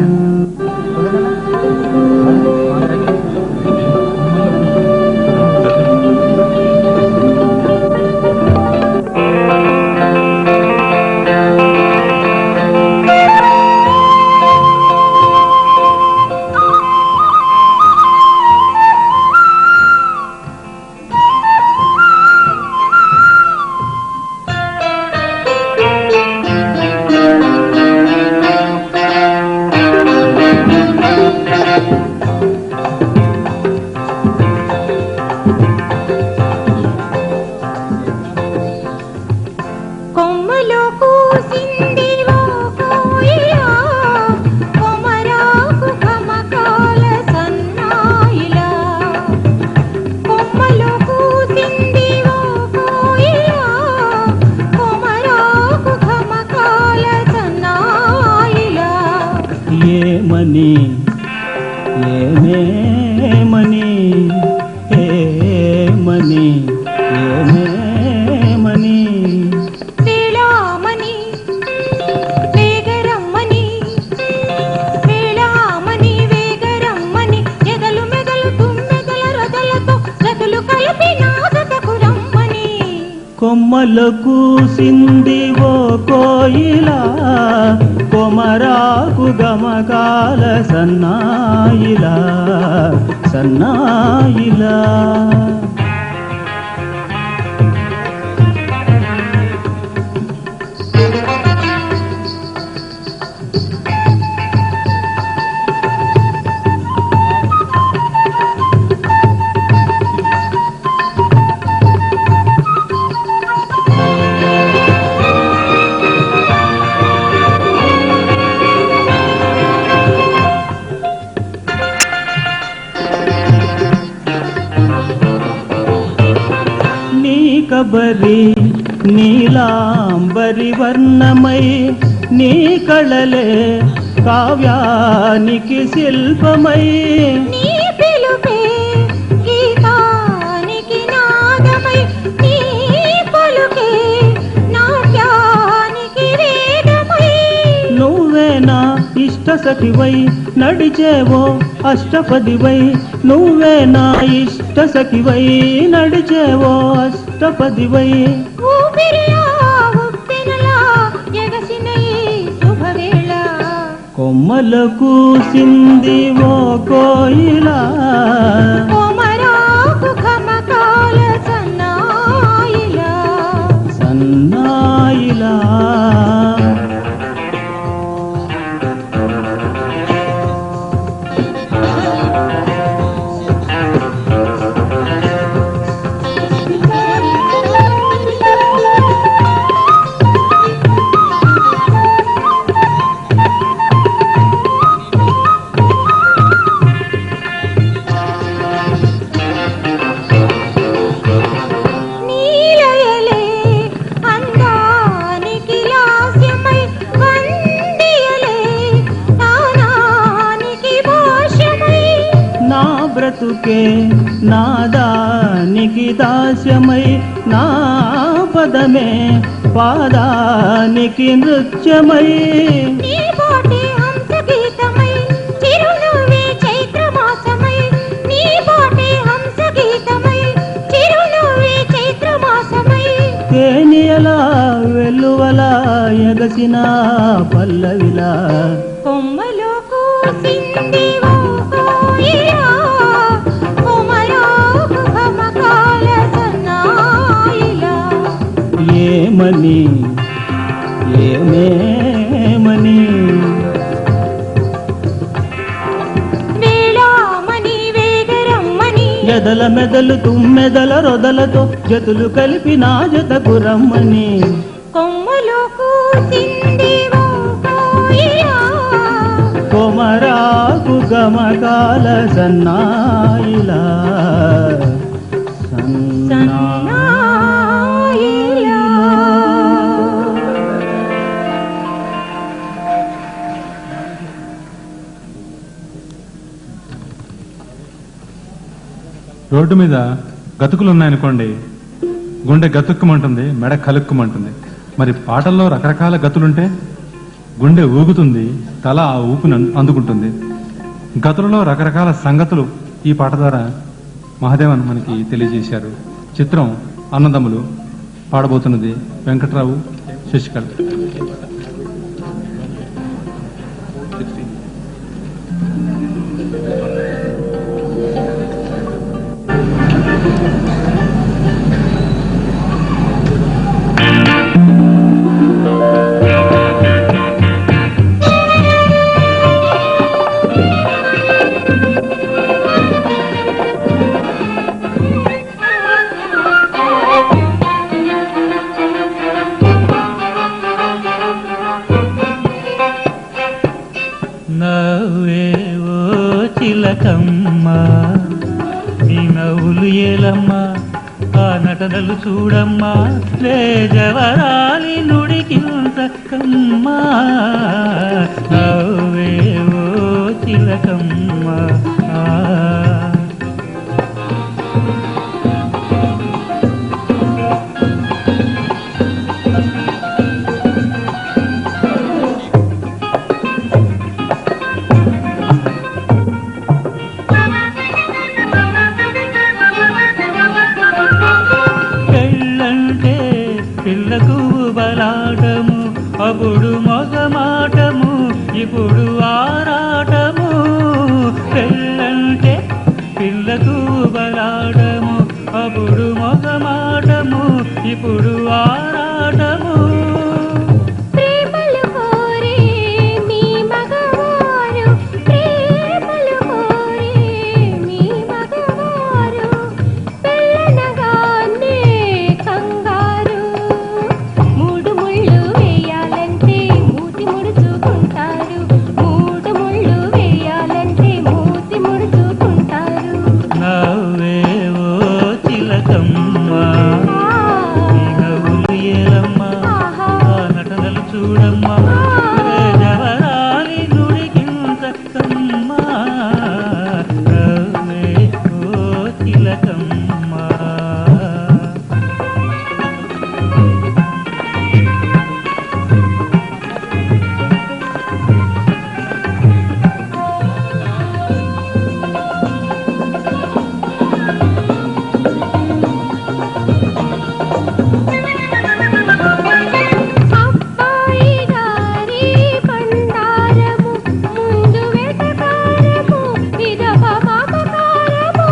కొమ్మలో కూసింది ఓ కోయిల కొమరాకు కమకాల సన్నాయిల కొమ్మలో కూసింది ఓ కోయిల కొమరాకు కమకాల సన్నాయిల ఏమని ఏమేమని ఏమని ఏమేమని వేళామణి వేగరమ్మని వేళామణి వేగరమ్మని ఎదలు మెదలు తుమ్మెదల రదలతో రతులు కలిపి నాదతకు రమ్మని కొమ్మలు కూసింది ఓ కోయిలా కొమరాకు గమకాల సన్నాయిలా సన్నాయిలా కబరి నీలాంబరి వర్ణమై నీ కళలే కావ్యానికి శిల్పమై నీ పిలుపే గీతానికి నాదమై నీ పలుకే నాట్యానికి వేదమై నువ్వేనా ఇష్ట సఖివై నడిచేవో అష్టపదివై నువ్వేనా ఇష్ట సఖివై నడిచేవో అష్టపదివై ఊపిరిలా ఉప్పెనలా ఎగసిన ఈ శుభవేళ కొమ్మల కూసింది ఓ కోయిలా కొమరాకు ఖమకాల దాస్యమై నా పదమే పాదానికి నృత్యమై నీ పోటే హంస గీతమై చిరునవ్వే చైత్రమాసమై నీ పోటే హంస గీతమై చిరునవ్వే చైత్రమాసమై తేనియలా వెల్లువలా ఎగసిన పల్లవిలా కొమ్మలో కూసింది ఓ కోయిలా కొమరాకు గమకాల సన్నాయిలా ఏమని ఏమేమని వేళామణి వేగరమ్మని ఎదల మెదలు తుమ్మెదల రొదలతో జతులు కలిపి నా జతకు రమ్మని కొమ్మలో కూసింది ఓ కోయిలా కొమరాకు గమకాల సన్నాయిలా సన్నాయిలా రోడ్డు మీద గతుకులు ఉన్నాయనుకోండి, గుండె గతుక్కుమంటుంది, మెడ కలుక్కుమంటుంది. మరి పాటల్లో రకరకాల గతులుంటే గుండె ఊగుతుంది, తల ఆ ఊపుని అందుకుంటుంది. గతులలో రకరకాల సంగతులు ఈ పాట ద్వారా మహాదేవన్ మనకి తెలియజేశారు. చిత్రం అన్నదమ్ములు. పాడబోతున్నది వెంకట్రావు, శశికళ. నవ్వేవో చిలకమ్మ నీ నవ్వులు ఏలమ్మా, ఆ నటనలు చూడమ్మా, లేజవరాలి నుడికింతకమ్మా. నవ్వేవో చిలకమ్మ పెళ్ళంటే పిల్లకు బలాటము, అప్పుడు మొగమాటము, ఇప్పుడు ఆరాటము. పెళ్ళంటే పిల్లకు బలాటము, అప్పుడు మొగమాటము, ఇప్పుడు ఆరాటము. ప్రేమలు కోరే మీ మగవారు, ప్రేమలు కోరే మీ మగవారు, పెళ్ళనగానే కంగారు. మూడు ముళ్ళు వేయాలంటే మూతి ముడుచుకుంటారు, మూడు ముళ్ళు వేయాలంటే మూతి ముడుచుకుంటారు. నవ్వేవో చిలకమ్మ నీ నవ్వులు ఏలమ్మా, ఆ నటనలు చూడమ్మా, జవరాలి నుడికింతకమ్మా. నవ్వేవో చిలకమ్మ. అబ్బాయి గారి బండారము, ముందు వెటకారము, విరహ మమకారము.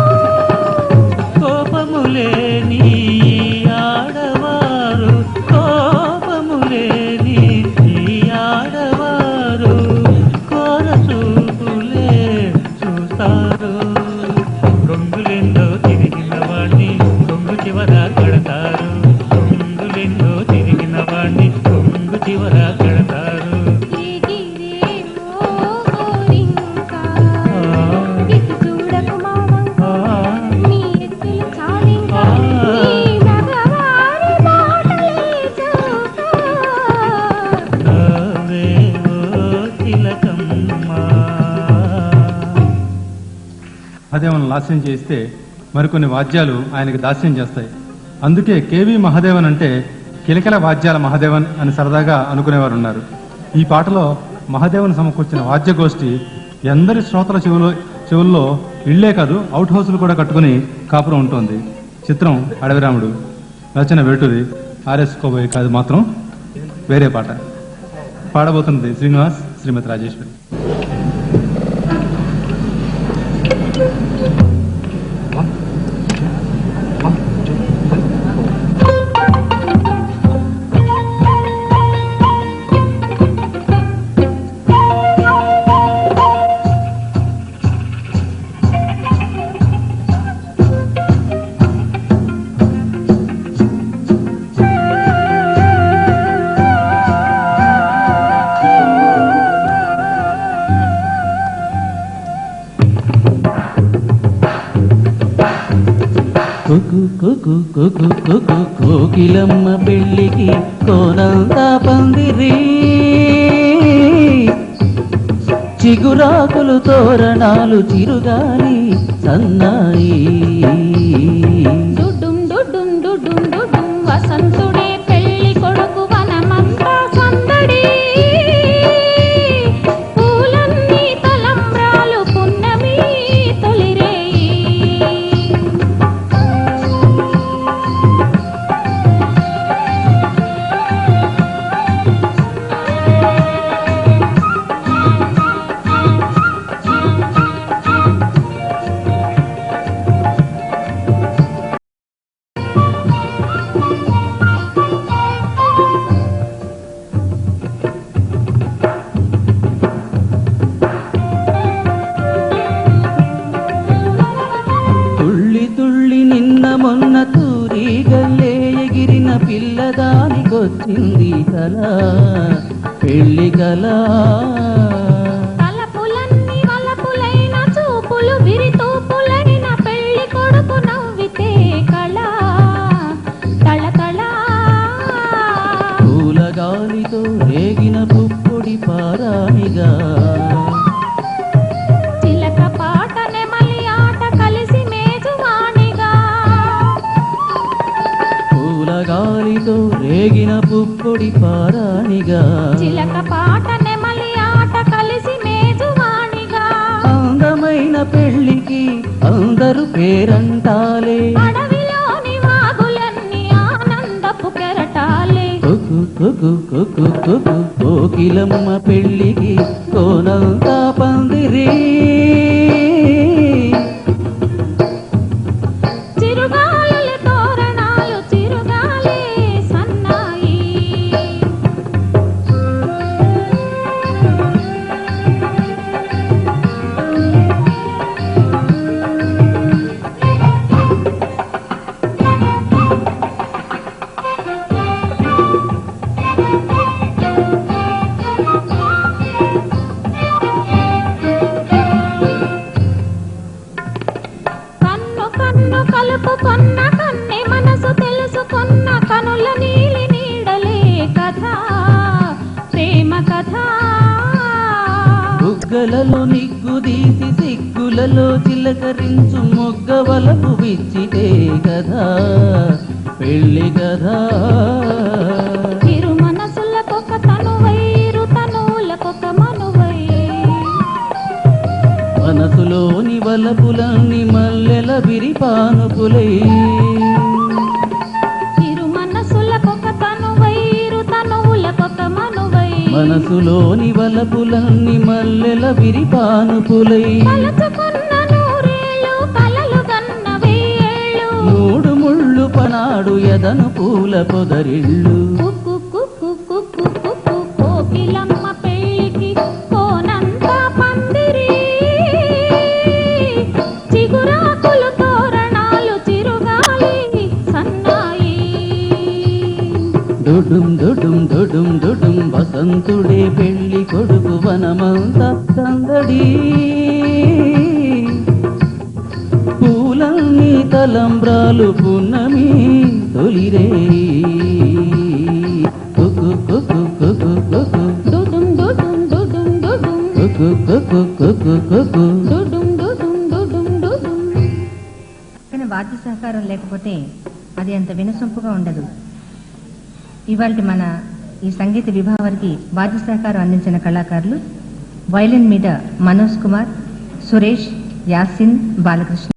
కోపములేని ఆడవారు, కోపములేని ఈ ఆడవారు, కోర చూపులే చూస్తారు. గొంగులెందో తిరిగిన వాణ్ణి గొంగు చివర కడతారు, గొంగులెందో తిరిగిన వాణ్ణి గొంగు చివర కడతారు. ఎగిరేమో గోరింక, ఇటు చూడకు మావంక, నీ ఎత్తులు చాలింక, నీ మగవారి మాటలే చూక. నవ్వేవో చిలకమ్మ. అదేమన్నా లాస్యం చేస్తే మరికొన్ని వాద్యాలు ఆయనకి దాస్యం చేస్తాయి. అందుకే కేవి మహాదేవన్ అంటే కిలకిల వాద్యాల మహాదేవన్ అని సరదాగా అనుకునేవారు ఉన్నారు. ఈ పాటలో మహాదేవన్ సమకూర్చిన వాద్యగోష్ఠి ఎందరి శ్రోతల చెవుల్లో ఇళ్లే కాదు అవుట్ హౌస్లు కూడా కట్టుకుని కాపురం ఉంటుంది. చిత్రం అడవిరాముడు, రచన వేటూరి, ఆర్ఎస్కోబోయే కాదు మాత్రం వేరే పాట. పాడబోతున్నది శ్రీనివాస్, శ్రీమతి రాజేశ్వరి. కోకిలమ్మ పెళ్ళికి కోనంతా పందిరి, చిగురాకులు తోరణాలు చిరుగాలి సన్నాయి. డుడుం డుడుం డుడుం డుడుం వసంతుడే పెళ్లి కొడుకు వనమంతా సందడి, పూలన్నీ తలంబ్రాలు పున్నమి తొలిరేయి. తుళ్ళి తుళ్ళి నిన్న మొన్న తూరి గల్లే ఎగిరిన పిల్లదానికొచ్చింది కల, పెళ్లి కల. తలపులన్నీ వలపులైన చూపులు విరితూపులైన పెళ్లి కొడుకు నవ్వితే కళ తళతళ. పూలగాలితో రేగిన పుప్పొడి పారాణిగా, చిలక పాట నెమలి ఆట కలిసి మేజువాణిగా. పూలగాలితో రేగిన పుప్పొడి పారాణిగా, చిలక పాట నెమలి ఆట కలిసి మేజువాణిగా. అందమైన పెళ్లికి అందరూ పేరంటాలే, అడవిలోని వాగులన్నీ ఆనందపు కెరటాలే. కుకు కుకు కుకు కుకు కోకిలమ్మ పెళ్లికి కోనంతా పందిరి, చిరుగాలుల తోరణాలు చిరుగాలే సన్నాయి. కన్ను కన్ను కలుపుకొన్న కన్నె మనసు తెలుసుకొన్న కనుల నీలి నీడలే కథ, ప్రేమ కథ. బుగ్గలలో నిగ్గుదీసి సిగ్గులలో చిలకరించు మొగ్గవలపు విచ్చితే కదా పెళ్లి కదా. ఇరు మనసులకొక తనువై ఇరు తనువులకొక మనువై, మనసులోని వలపులన్నీ మల్లెల విరిపానుకులై, ఇరు మనసులకొక తనువై ఇరు తనువులకొక మనువై. మనసులోని వలపులన్నీ మల్లెల విరిపానుకులై, తలుచుకున్న నూరేళ్ళు కలలు గన్న వెయ్యేళ్ళు. మూడు ముళ్ళు పనాడు ఎదను పూల పొదరిళ్ళు. కుక్కు కుక్కు కుక్కు కుక్కు కోకిలమ్మ పెళ్ళికి కోనంతా పందిరి, చిగురాకులు తోరణాలు చిరుగాలి సన్నాయి. డుడుం డుడుం డుడుం డుడుం వసంతుడే పెళ్లి కొడుకు వనమంతా సందడి, పూలన్నీ తలంబ్రాలు పున్నమి తొలిరే. కుకు కుకు కుకు కుకు డుడుం డుడుం డుడుం డుడుం కుకు కుకు కుకు కుకు డుడుం డుడుం డుడుం డుడుం. వాద్య సహకారం లేకపోతే అది అంత వినసొంపుగా ఉండదు. ఇవాళ మన ఈ సంగీత విభావానికి వాద్య సహకారం అందించిన కళాకారులు వయలిన్ మీద మనోజ్ కుమార్, సురేష్, యాసిన్, బాలకృష్ణ.